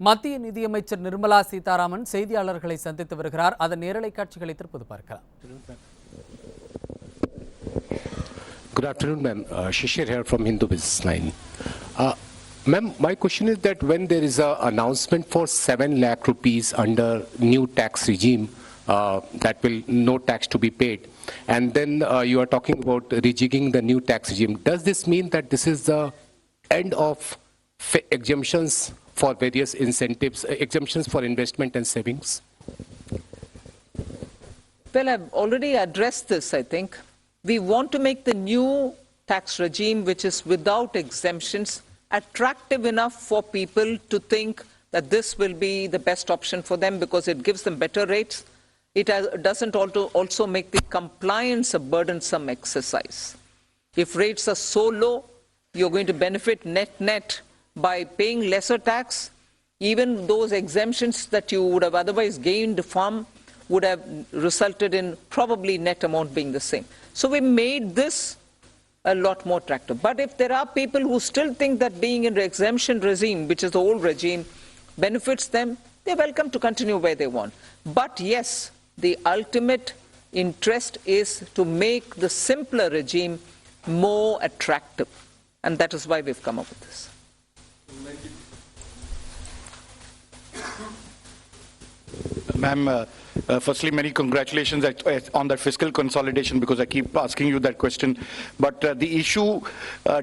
மத்திய நிதியமைச்சர் நிர்மலா சீதாராமன் செய்தியாளர்களை சந்தித்து வருகிறார். அதன் நேரலை காட்சிகளை தற்போது பார்க்கலாம். Good afternoon, ma'am. Shishir here from Hindu Business Line. Ma'am, my question is that when there is an announcement for 7 lakh rupees under new tax regime, that will no tax to be paid, and then you are talking about rejigging the new tax regime, does this mean that this is the end of exemptions for various incentives, exemptions for investment and savings? Well, I've already addressed this, I think. We want to make the new tax regime, which is without exemptions, attractive enough for people to think that this will be the best option for them because it gives them better rates. It doesn't also make the compliance a burdensome exercise. If rates are so low, you're going to benefit net by paying lesser tax. Even those exemptions that you would have otherwise gained from would have resulted in probably net amount being the same. So we made this a lot more attractive. But if there are people who still think that being in the exemption regime, which is the old regime, benefits them, they're welcome to continue where they want. But yes, the ultimate interest is to make the simpler regime more attractive. And that is why we've come up with this. Ma'am, firstly, many congratulations on that fiscal consolidation, because I keep asking you that question. But the issue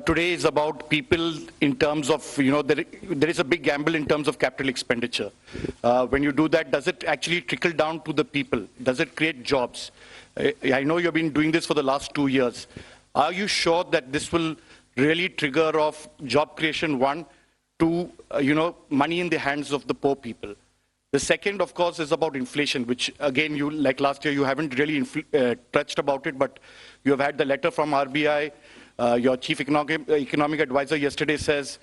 today is about people in terms of, there is a big gamble in terms of capital expenditure. When you do that, does it actually trickle down to the people? Does it create jobs? I know you've been doing this for the last 2 years. Are you sure that this will really trigger off job creation, one, to, money in the hands of the poor people? The second, of course, is about inflation, which, again, you, like last year, you haven't really touched about it, but you have had the letter from RBI. Your chief economic advisor yesterday says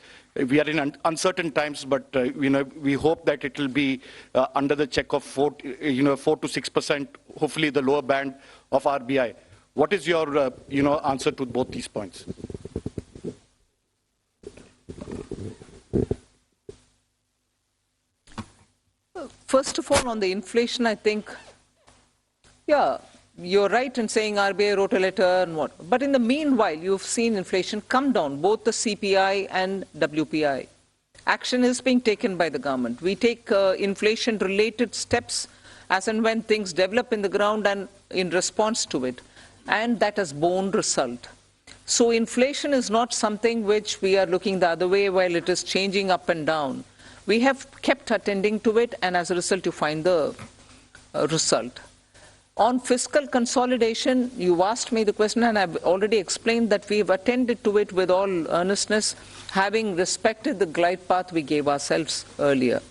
we are in uncertain times, but we hope that it will be under the check of 4 to 6%, hopefully the lower band of RBI. What is your answer to both these points? First of all, on the inflation, I think, yeah, you're right in saying RBI wrote a letter and what. But in the meanwhile, you've seen inflation come down, both the CPI and WPI. Action is being taken by the government. We take inflation-related steps as and when things develop in the ground and in response to it. And that has borne result. So inflation is not something which we are looking the other way while it is changing up and down. We have kept attending to it, and as a result, you find the result. On fiscal consolidation, you asked me the question, and I've already explained that we've attended to it with all earnestness, having respected the glide path we gave ourselves earlier.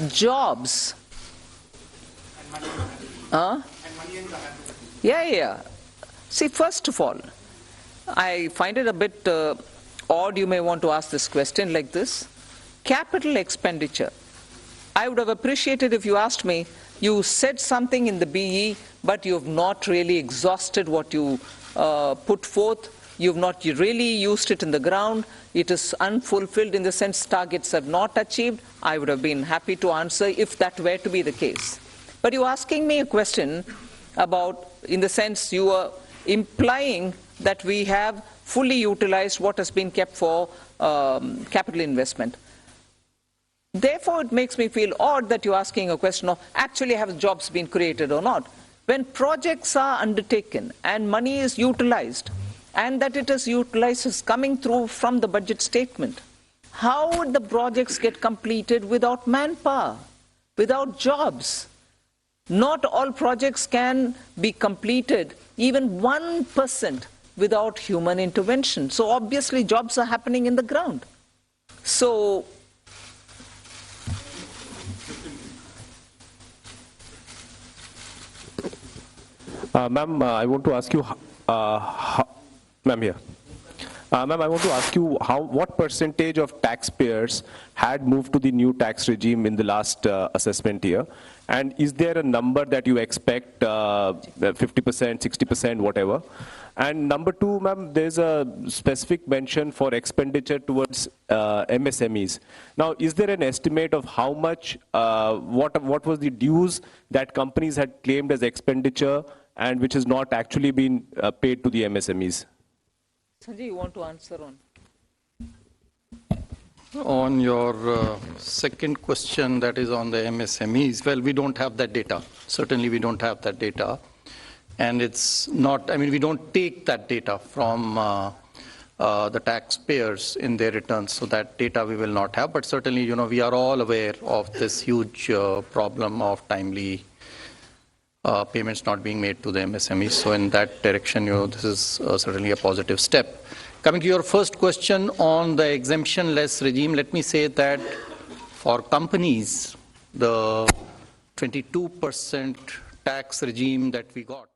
Jobs. Yeah. See, first of all, I find it a bit odd you may want to ask this question like this. Capital expenditure. I would have appreciated if you asked me, you said something in the BE, but you have not really exhausted what you put forth. You have not really used it in the ground. It is unfulfilled in the sense targets have not achieved. I would have been happy to answer if that were to be the case. But you're asking me a question about, in the sense you are implying that we have fully utilized what has been kept for capital investment. Therefore, it makes me feel odd that you're asking a question of actually have jobs been created or not. When projects are undertaken and money is utilized, and that it is utilized is coming through from the budget statement, how would the projects get completed without manpower, without jobs? Not all projects can be completed, even 1%, without human intervention. So obviously jobs are happening in the ground. So Ma'am, I want to ask you, ma'am here. Ma'am, I want to ask you what percentage of taxpayers had moved to the new tax regime in the last assessment year? And is there a number that you expect, 50%, 60%, whatever? And number two, ma'am, there's a specific mention for expenditure towards MSMEs. Now, is there an estimate of how much, what was the dues that companies had claimed as expenditure and which has not actually been paid to the MSMEs? Sanjay, you want to answer on? On your second question, that is on the MSMEs, well, we don't have that data. Certainly, we don't have that data. And it's not, I mean, we don't take that data from the taxpayers in their returns. So that data we will not have. But certainly, you know, we are all aware of this huge problem of timely payments not being made to the MSMEs. So in that direction, you know, this is certainly a positive step. Coming to your first question on the exemption-less regime, let me say that for companies, the 22% tax regime that we got